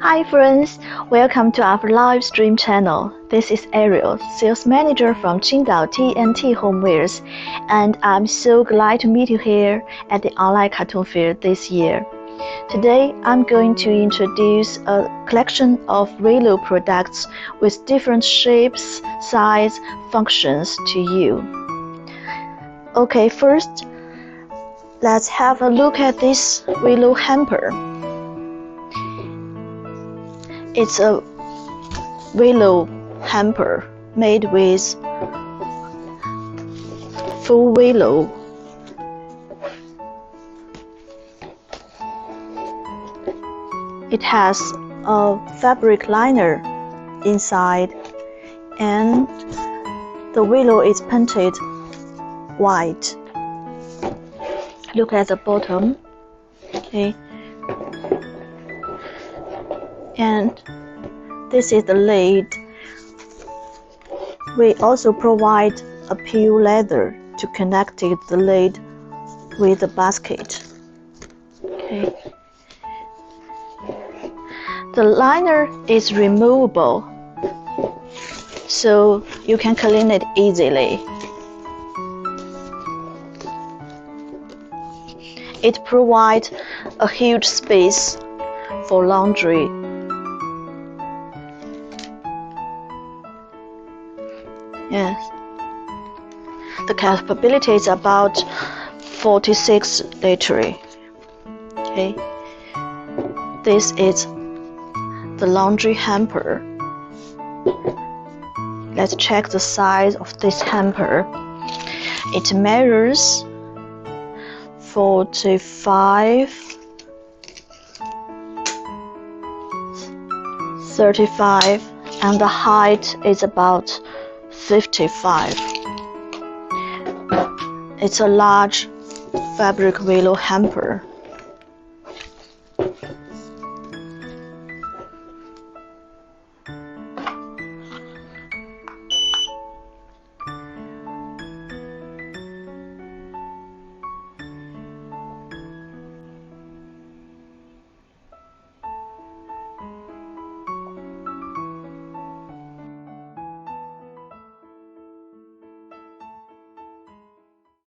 Hi friends, welcome to our live stream channel. This is Ariel, sales manager from Qingdao T&T Homewares, and I'm so glad to meet you here at the online cartoon fair this year. Today, I'm going to introduce a collection of Willow products with different shapes, size, functions to you. Okay, first, let's have a look at this Willow hamper. It's a Willow hamper made with full willow. It has a fabric liner inside, and the willow is painted white. Look at the bottom. Okay. And this is the lid. We also provide a peel leather to connect the lid with the basket. Okay. The liner is removable, so you can clean it easily. It provides a huge space for laundry. Yes. The capability is about 46 liters. Okay. This is the laundry hamper. Let's check the size of this hamper. It measures 45, 35, and the height is about 55. It's a large fabric willow hamper.